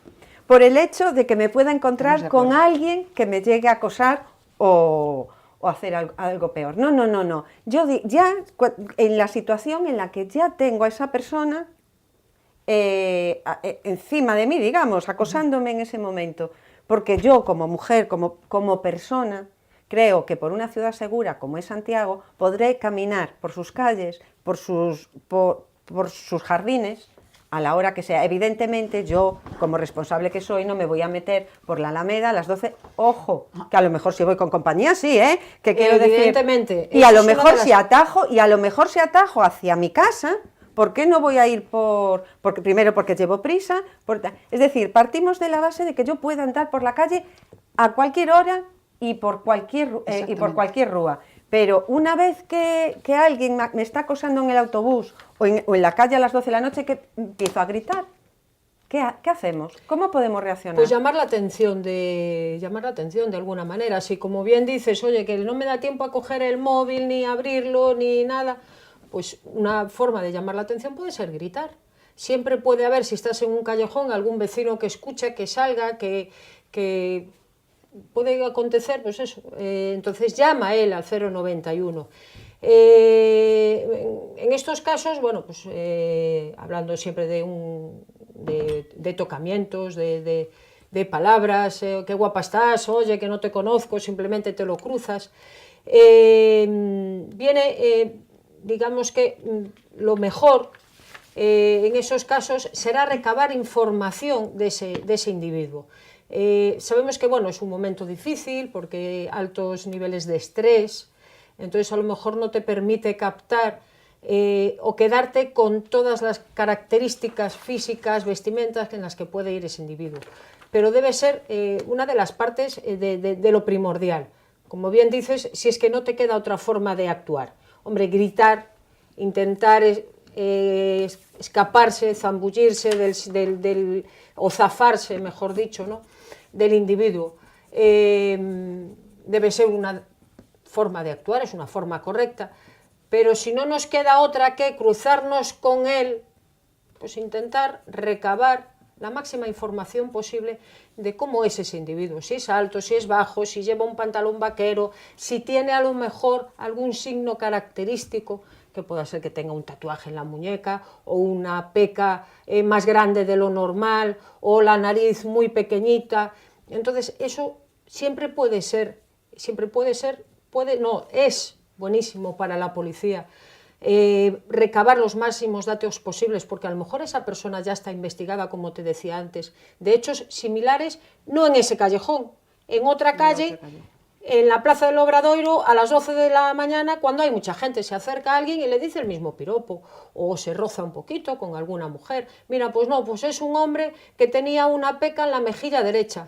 por el hecho de que me pueda encontrar con alguien que me llegue a acosar o hacer algo peor. No. Yo ya, en la situación en la que ya tengo a esa persona encima de mí, digamos, acosándome en ese momento, porque yo como mujer, como persona, creo que por una ciudad segura como es Santiago, podré caminar por sus calles, por sus jardines, a la hora que sea. Evidentemente yo, como responsable que soy, no me voy a meter por la Alameda a las 12, ojo, que a lo mejor si voy con compañía sí, que quiero decir, evidentemente, y a lo mejor si atajo hacia mi casa, ¿por qué no voy a ir porque primero porque llevo prisa? Es decir, partimos de la base de que yo pueda andar por la calle a cualquier hora y por cualquier rúa. Pero una vez que alguien me está acosando en el autobús o en la calle a las 12 de la noche, que empiezo a gritar, ¿qué hacemos? ¿Cómo podemos reaccionar? Pues llamar la atención de alguna manera. Si como bien dices, oye, que no me da tiempo a coger el móvil, ni abrirlo, ni nada, pues una forma de llamar la atención puede ser gritar. Siempre puede haber, si estás en un callejón, algún vecino que escucha, que salga, que puede acontecer, pues eso. Entonces llama él al 091. En estos casos, bueno, pues hablando siempre de tocamientos, de palabras, qué guapa estás, oye, que no te conozco, simplemente te lo cruzas. Digamos que lo mejor en esos casos será recabar información de ese individuo. Sabemos que, bueno, es un momento difícil porque altos niveles de estrés, entonces a lo mejor no te permite captar o quedarte con todas las características físicas, vestimentas en las que puede ir ese individuo. Pero debe ser una de las partes de lo primordial. Como bien dices, si es que no te queda otra forma de actuar. Hombre, gritar, intentar escaparse, zambullirse o zafarse, mejor dicho, ¿no?, del individuo. Debe ser una forma de actuar, es una forma correcta, pero si no nos queda otra que cruzarnos con él, pues intentar recabar la máxima información posible de cómo es ese individuo, si es alto, si es bajo, si lleva un pantalón vaquero, si tiene a lo mejor algún signo característico, que pueda ser que tenga un tatuaje en la muñeca o una peca más grande de lo normal o la nariz muy pequeñita. Entonces eso siempre puede ser, es buenísimo para la policía recabar los máximos datos posibles, porque a lo mejor esa persona ya está investigada, como te decía antes, de hechos similares, no en ese callejón, en otra calle, en la Plaza del Obradoiro, a las 12 de la mañana, cuando hay mucha gente, se acerca a alguien y le dice el mismo piropo, o se roza un poquito con alguna mujer. Mira, pues no, pues es un hombre que tenía una peca en la mejilla derecha.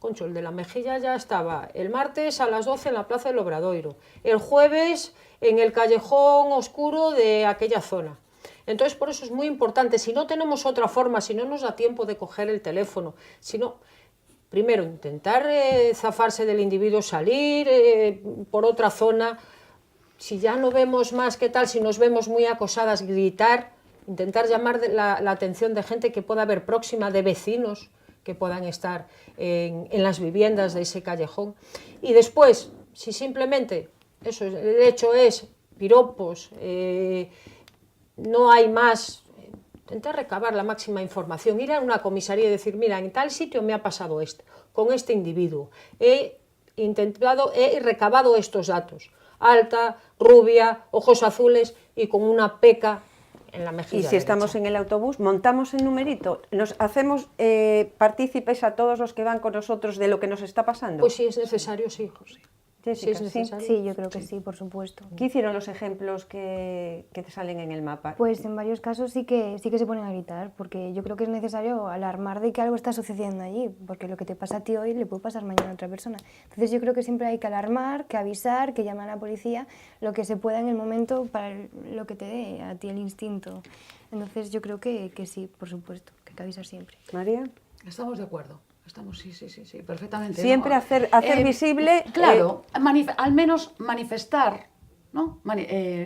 Concho, el de la mejilla ya estaba el martes a las 12 en la Plaza del Obradoiro, el jueves en el callejón oscuro de aquella zona. Entonces, por eso es muy importante, si no tenemos otra forma, si no nos da tiempo de coger el teléfono, si no, primero intentar zafarse del individuo, salir por otra zona, si ya no vemos más, ¿qué tal? Si nos vemos muy acosadas, gritar, intentar llamar la atención de gente que pueda haber próxima, de vecinos que puedan estar en las viviendas de ese callejón. Y después, si simplemente eso, el hecho es piropos, no hay más, intentar recabar la máxima información, ir a una comisaría y decir, mira, en tal sitio me ha pasado esto, con este individuo, he recabado estos datos, alta, rubia, ojos azules y con una peca en la mejilla derecha. Y si estamos en el autobús, montamos el numerito, nos hacemos partícipes a todos los que van con nosotros de lo que nos está pasando. Pues si es necesario, sí, José. Jessica, ¿sí? Sí, yo creo que sí, por supuesto. ¿Qué hicieron los ejemplos que te salen en el mapa? Pues en varios casos sí que se ponen a gritar, porque yo creo que es necesario alarmar de que algo está sucediendo allí, porque lo que te pasa a ti hoy le puede pasar mañana a otra persona. Entonces yo creo que siempre hay que alarmar, que avisar, que llamar a la policía, lo que se pueda en el momento para lo que te dé a ti el instinto. Entonces yo creo que sí, por supuesto, que hay que avisar siempre. María. Estamos de acuerdo. Estamos, sí, perfectamente. Siempre ¿no? hacer visible... Claro, al menos manifestar, ¿no?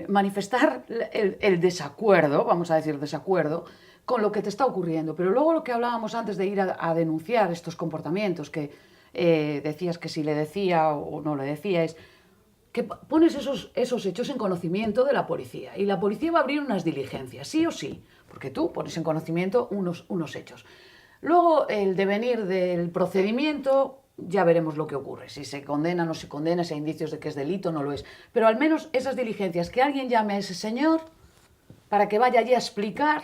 Manifestar el desacuerdo, vamos a decir desacuerdo, con lo que te está ocurriendo. Pero luego lo que hablábamos antes de ir a denunciar estos comportamientos, que decías que si le decía o no le decía, es que pones esos hechos en conocimiento de la policía. Y la policía va a abrir unas diligencias, sí o sí, porque tú pones en conocimiento unos hechos. Luego, el devenir del procedimiento, ya veremos lo que ocurre, si se condena o no se condena, si hay indicios de que es delito o no lo es. Pero al menos esas diligencias, que alguien llame a ese señor para que vaya allí a explicar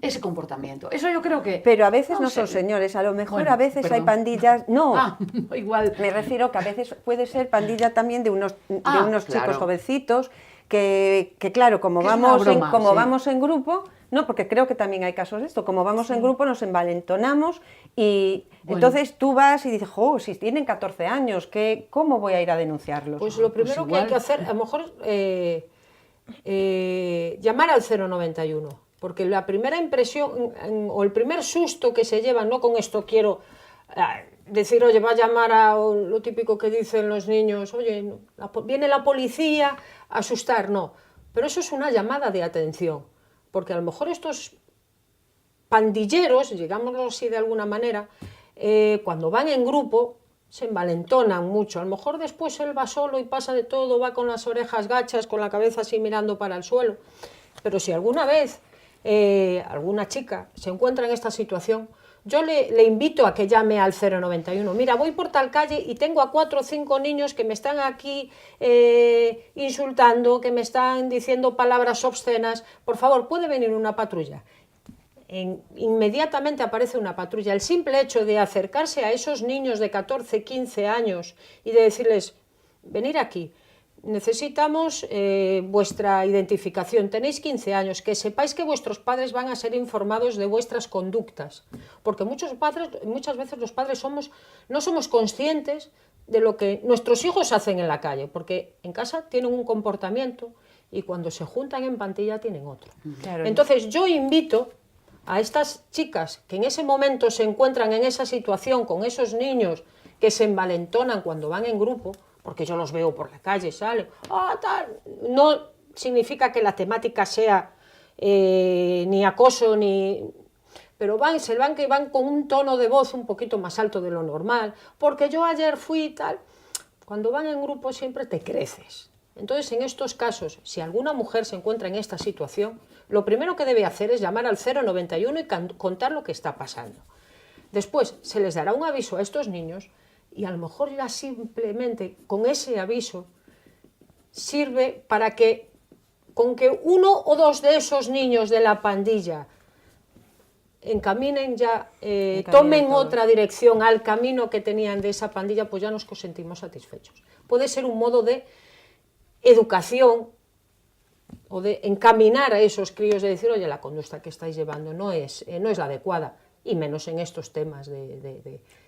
ese comportamiento. Eso yo creo que... Pero a veces no son señores, a lo mejor bueno, a veces perdón. Hay pandillas... No, igual. Me refiero que a veces puede ser pandilla también de unos claro. Chicos jovencitos que claro, como vamos en grupo... No, porque creo que también hay casos de esto. Como vamos en grupo, nos envalentonamos y entonces tú vas y dices, si tienen 14 años, ¿cómo voy a ir a denunciarlos? Pues lo primero que hay que hacer, a lo mejor, llamar al 091, porque la primera impresión o el primer susto que se lleva, no con esto quiero decir, oye, va a llamar a lo típico que dicen los niños, oye, viene la policía a asustar, no. Pero eso es una llamada de atención. Porque a lo mejor estos pandilleros, digámoslo así de alguna manera, cuando van en grupo se envalentonan mucho. A lo mejor después él va solo y pasa de todo, va con las orejas gachas, con la cabeza así mirando para el suelo. Pero si alguna vez alguna chica se encuentra en esta situación, yo le invito a que llame al 091. Mira, voy por tal calle y tengo a 4 o 5 niños que me están aquí insultando, que me están diciendo palabras obscenas. Por favor, ¿puede venir una patrulla? inmediatamente aparece una patrulla. El simple hecho de acercarse a esos niños de 14, 15 años y de decirles, venid aquí, necesitamos vuestra identificación, tenéis 15 años, que sepáis que vuestros padres van a ser informados de vuestras conductas, porque muchas veces los padres no somos conscientes de lo que nuestros hijos hacen en la calle, porque en casa tienen un comportamiento y cuando se juntan en pandilla tienen otro. Claro. Entonces yo invito a estas chicas que en ese momento se encuentran en esa situación con esos niños que se envalentonan cuando van en grupo, porque yo los veo por la calle, salen, tal. No significa que la temática sea ni acoso, pero van con un tono de voz un poquito más alto de lo normal, porque yo ayer fui y tal. Cuando van en grupo siempre te creces. Entonces, en estos casos, si alguna mujer se encuentra en esta situación, lo primero que debe hacer es llamar al 091 y contar lo que está pasando. Después, se les dará un aviso a estos niños y a lo mejor ya simplemente con ese aviso sirve para que, con que uno o dos de esos niños de la pandilla encaminen ya, tomen otra dirección al camino que tenían de esa pandilla, pues ya nos sentimos satisfechos. Puede ser un modo de educación o de encaminar a esos críos, de decir, oye, la conducta que estáis llevando no es la adecuada, y menos en estos temas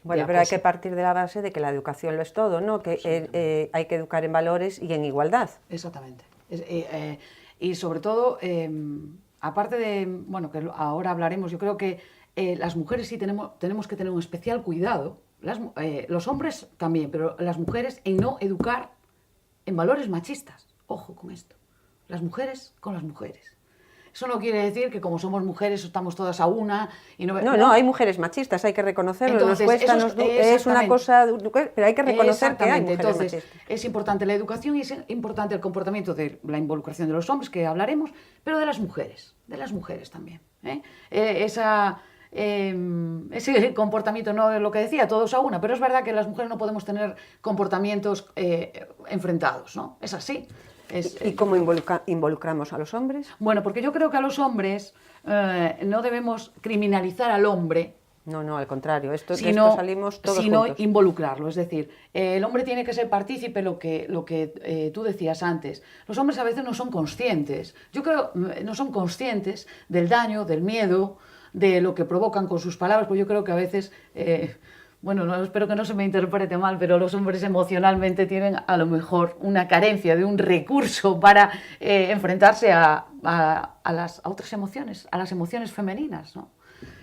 Bueno, pero hay que partir de la base de que la educación lo es todo, ¿no? Que hay que educar en valores y en igualdad. Exactamente. Y sobre todo, aparte de, bueno, que ahora hablaremos, yo creo que las mujeres sí tenemos que tener un especial cuidado, los hombres también, pero las mujeres en no educar en valores machistas. Ojo con esto. Las mujeres con las mujeres. Eso no quiere decir que como somos mujeres estamos todas a una y no, hay mujeres machistas, hay que reconocerlo. Entonces, nos cuesta, es una cosa, pero hay que reconocer que hay mujeres machistas. Es importante la educación y es importante el comportamiento de la involucración de los hombres, que hablaremos, pero de las mujeres también. Ese comportamiento, no es lo que decía, todos a una, pero es verdad que las mujeres no podemos tener comportamientos enfrentados, ¿no? Es así. ¿Y cómo involucramos a los hombres? Bueno, porque yo creo que a los hombres no debemos criminalizar al hombre. No, al contrario, de esto salimos todos sino juntos. Involucrarlo, es decir, el hombre tiene que ser partícipe, lo que tú decías antes. Los hombres a veces no son conscientes, yo creo, no son conscientes del daño, del miedo, de lo que provocan con sus palabras, pues yo creo que a veces... Bueno, espero que no se me interprete mal, pero los hombres emocionalmente tienen a lo mejor una carencia de un recurso para enfrentarse a otras emociones, a las emociones femeninas, ¿no?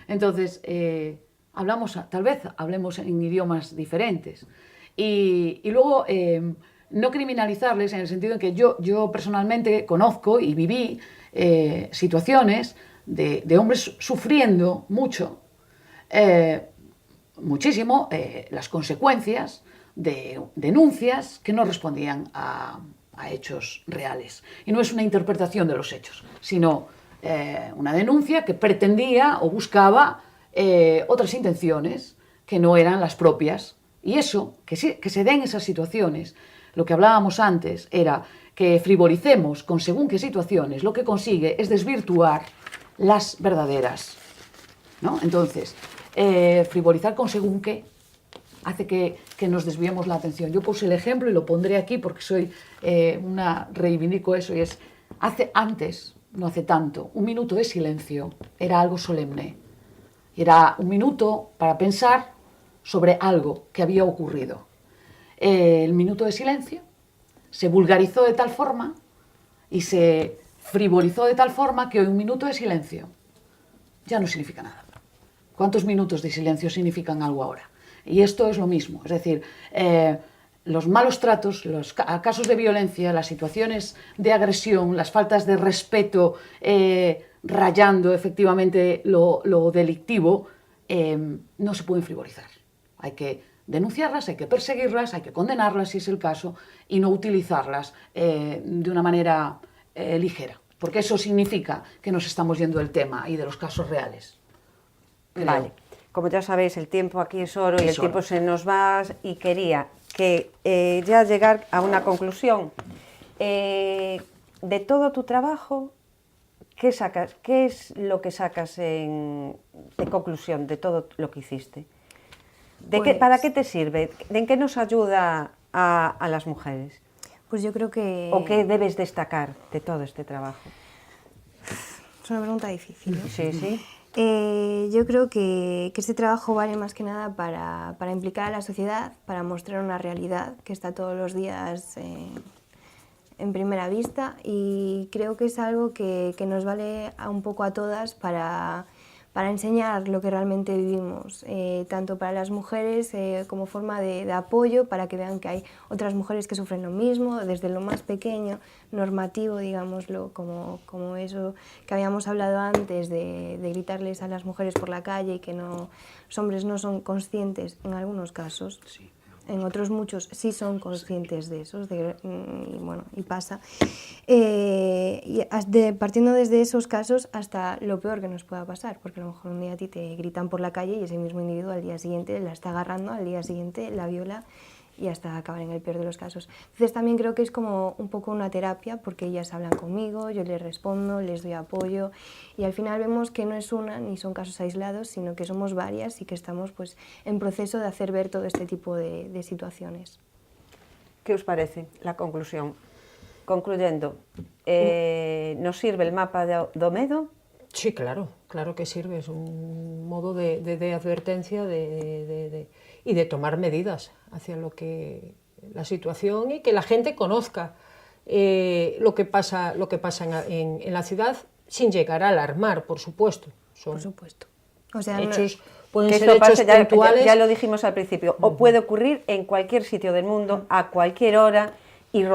Entonces, tal vez hablemos en idiomas diferentes. Y luego, no criminalizarles en el sentido en que yo personalmente conozco y viví situaciones de hombres sufriendo mucho, muchísimo las consecuencias de denuncias que no respondían a hechos reales. Y no es una interpretación de los hechos, sino una denuncia que pretendía o buscaba otras intenciones que no eran las propias. Y eso, que se den esas situaciones, lo que hablábamos antes era que frivolicemos con según qué situaciones, lo que consigue es desvirtuar las verdaderas, ¿no? Entonces, frivolizar con según qué hace que nos desviemos la atención. Yo puse el ejemplo y lo pondré aquí porque reivindico eso, y es, no hace tanto, un minuto de silencio era algo solemne. Era un minuto para pensar sobre algo que había ocurrido. El minuto de silencio se vulgarizó de tal forma y se frivolizó de tal forma que hoy un minuto de silencio ya no significa nada. ¿Cuántos minutos de silencio significan algo ahora? Y esto es lo mismo, es decir, los malos tratos, los casos de violencia, las situaciones de agresión, las faltas de respeto, rayando efectivamente lo delictivo, no se pueden frivolizar. Hay que denunciarlas, hay que perseguirlas, hay que condenarlas si es el caso, y no utilizarlas de una manera ligera, porque eso significa que nos estamos yendo del tema y de los casos reales. Vale, como ya sabéis, el tiempo aquí es oro y el tiempo se nos va, y quería que ya llegar a una conclusión. De todo tu trabajo, ¿qué es lo que sacas de conclusión de todo lo que hiciste? ¿Para qué te sirve? ¿En qué nos ayuda a las mujeres? Pues yo creo que... ¿O qué debes destacar de todo este trabajo? Es una pregunta difícil, ¿no? Sí, sí. Yo creo que este trabajo vale más que nada para implicar a la sociedad, para mostrar una realidad que está todos los días en primera vista, y creo que es algo que nos vale un poco a todas para enseñar lo que realmente vivimos, tanto para las mujeres como forma de apoyo, para que vean que hay otras mujeres que sufren lo mismo, desde lo más pequeño, normativo, digámoslo, como eso que habíamos hablado antes, de gritarles a las mujeres por la calle y que los hombres no son conscientes en algunos casos. Sí. En otros muchos sí son conscientes de eso, y pasa. Partiendo desde esos casos hasta lo peor que nos pueda pasar, porque a lo mejor un día a ti te gritan por la calle y ese mismo individuo al día siguiente la está agarrando, al día siguiente la viola y hasta acabar en el peor de los casos. Entonces también creo que es como un poco una terapia, porque ellas hablan conmigo, yo les respondo, les doy apoyo, y al final vemos que no es una ni son casos aislados, sino que somos varias y que estamos pues en proceso de hacer ver todo este tipo de situaciones. ¿Qué os parece la conclusión? Concluyendo, ¿nos sirve el mapa do medo? Sí, claro que sirve, es un modo de advertencia y de tomar medidas hacia la situación, y que la gente conozca lo que pasa en la ciudad, sin llegar a alarmar, por supuesto. Por supuesto. O sea, pueden ser hechos puntuales. Ya lo dijimos al principio, o puede ocurrir en cualquier sitio del mundo, a cualquier hora, y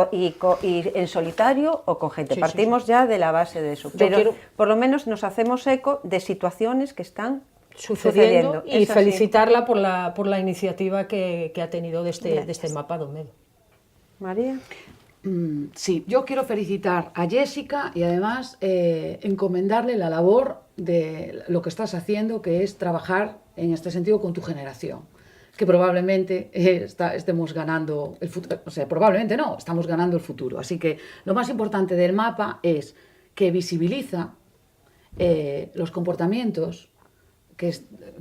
en solitario o con gente. Partimos ya de la base de eso. Pero por lo menos nos hacemos eco de situaciones que están sucediendo. Y felicitarla por la iniciativa que ha tenido de este mapa do medo. María. Sí, yo quiero felicitar a Jessica y además encomendarle la labor de lo que estás haciendo, que es trabajar en este sentido con tu generación, que probablemente estemos ganando el futuro, o sea, probablemente no, estamos ganando el futuro. Así que lo más importante del mapa es que visibiliza los comportamientos que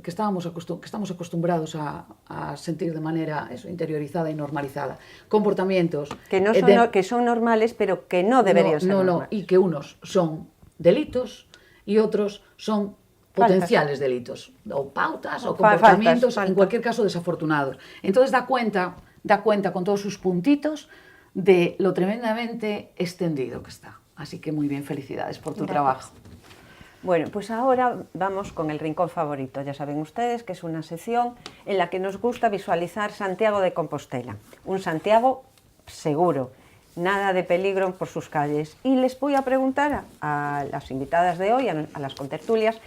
estamos acostumbrados a sentir de manera interiorizada y normalizada. Comportamientos que son normales, pero que no deberían ser normales. Y que unos son delitos y otros son potenciales delitos, o pautas, o comportamientos, en cualquier caso desafortunados. Entonces da cuenta con todos sus puntitos de lo tremendamente extendido que está. Así que muy bien, felicidades por tu trabajo. Bueno, pues ahora vamos con el rincón favorito. Ya saben ustedes que es una sección en la que nos gusta visualizar Santiago de Compostela. Un Santiago seguro, nada de peligro por sus calles. Y les voy a preguntar a las invitadas de hoy, a las contertulias,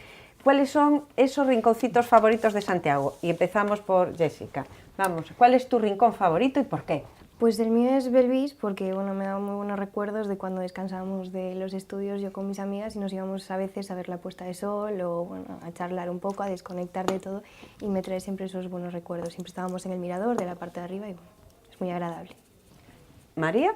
¿cuáles son esos rinconcitos favoritos de Santiago? Y empezamos por Jessica. Vamos, ¿cuál es tu rincón favorito y por qué? Pues el mío es Belvis, porque me da muy buenos recuerdos de cuando descansábamos de los estudios yo con mis amigas y nos íbamos a veces a ver la puesta de sol o a charlar un poco, a desconectar de todo, y me trae siempre esos buenos recuerdos. Siempre estábamos en el mirador de la parte de arriba y es muy agradable. María?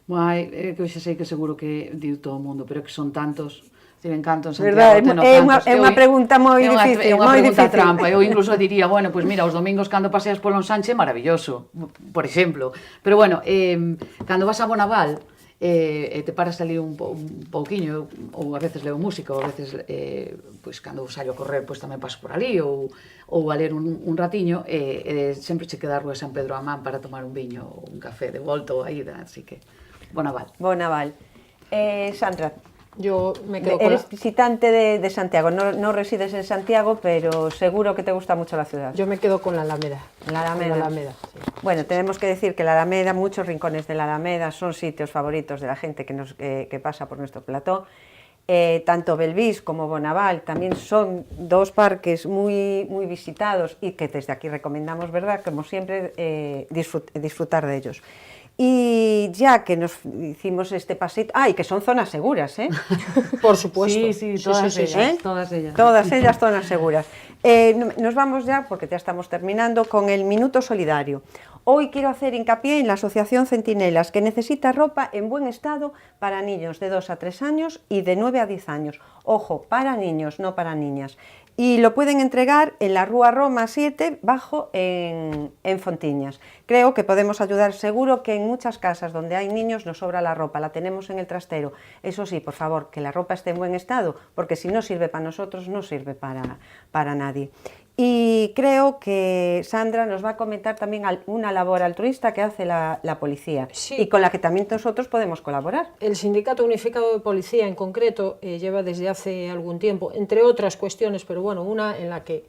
Que hoxe sei que seguro que diu todo o mundo, pero que son tantos. Tiven canto en Santiago. É unha pregunta moi difícil. É unha pregunta trampa. Eu incluso diría, bueno, pois mira, os domingos cando paseas polo Ensanche, maravilloso, por exemplo. Pero bueno, cando vas a Bonaval, te paras ali un pouquiño, ou a veces leo música, ou a veces, pois cando saio a correr, pois tamén paso por ali, ou a ler un ratiño, sempre che queda a Rúa San Pedro a man para tomar un viño ou un café de volta ou a ida, así que Bonaval. Bonaval. Sandra, yo me quedo eres visitante de Santiago, no resides en Santiago, pero seguro que te gusta mucho la ciudad. Yo me quedo con la Alameda. La Alameda. Sí. Bueno, tenemos que decir que la Alameda, muchos rincones de la Alameda son sitios favoritos de la gente que pasa por nuestro plató. Tanto Belvis como Bonaval también son dos parques muy visitados y que desde aquí recomendamos, ¿verdad?, como siempre, disfrutar de ellos. Y ya que nos hicimos este pasito... y que son zonas seguras, ¿eh? Por supuesto. Sí, todas ellas. Todas ellas zonas seguras. Nos vamos ya, porque ya estamos terminando, con el Minuto Solidario. Hoy quiero hacer hincapié en la Asociación Centinelas, que necesita ropa en buen estado para niños de 2 a 3 años y de 9 a 10 años. Ojo, para niños, no para niñas. Y lo pueden entregar en la Rúa Roma 7, bajo en Fontiñas. Creo que podemos ayudar. Seguro que en muchas casas donde hay niños nos sobra la ropa, la tenemos en el trastero. Eso sí, por favor, que la ropa esté en buen estado, porque si no sirve para nosotros, no sirve para nadie. Y creo que Sandra nos va a comentar también una labor altruista que hace la policía, sí, y con la que también nosotros podemos colaborar. El Sindicato Unificado de Policía en concreto lleva desde hace algún tiempo, entre otras cuestiones, pero bueno, una en la que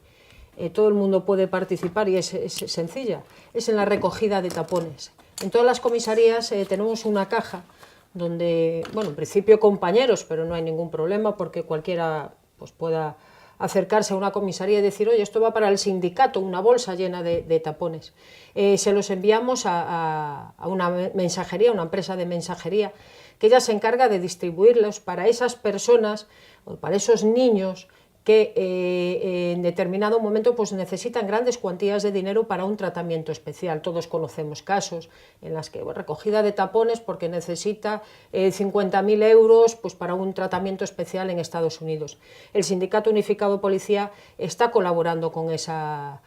todo el mundo puede participar y es sencilla, es en la recogida de tapones. En todas las comisarías tenemos una caja donde, bueno, en principio compañeros, pero no hay ningún problema porque cualquiera pues, pueda acercarse a una comisaría y decir, oye, esto va para el sindicato, una bolsa llena de tapones. Se los enviamos a una mensajería, una empresa de mensajería, que ella se encarga de distribuirlos para esas personas, o para esos niños que en determinado momento pues, necesitan grandes cuantías de dinero para un tratamiento especial. Todos conocemos casos en los que recogida de tapones porque necesita 50.000 euros pues, para un tratamiento especial en Estados Unidos. El Sindicato Unificado de Policía está colaborando con esa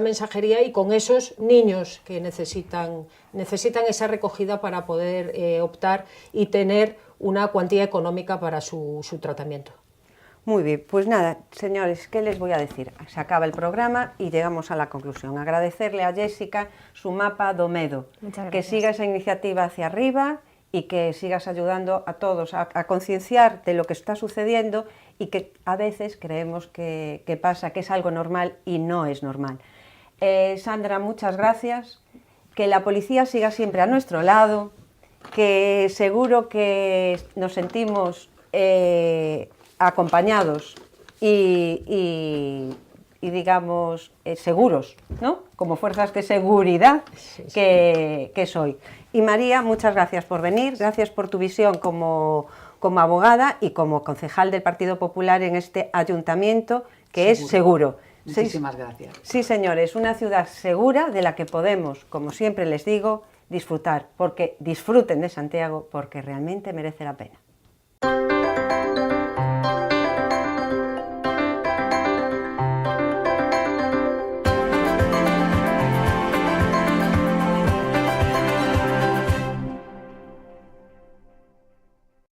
mensajería y con esos niños que necesitan esa recogida para poder optar y tener una cuantía económica para su tratamiento. Muy bien, pues nada, señores, ¿qué les voy a decir? Se acaba el programa y llegamos a la conclusión. Agradecerle a Jessica su mapa do medo, que siga esa iniciativa hacia arriba y que sigas ayudando a todos a concienciar de lo que está sucediendo y que a veces creemos que pasa, que es algo normal y no es normal. Sandra, muchas gracias, que la policía siga siempre a nuestro lado, que seguro que nos sentimos acompañados y digamos, seguros, ¿no? Como fuerzas de seguridad que soy. Y María, muchas gracias por venir, gracias por tu visión como abogada y como concejal del Partido Popular en este ayuntamiento, que es seguro. Muchísimas gracias. Sí, señores, una ciudad segura de la que podemos, como siempre les digo, disfrutar, porque disfruten de Santiago, porque realmente merece la pena.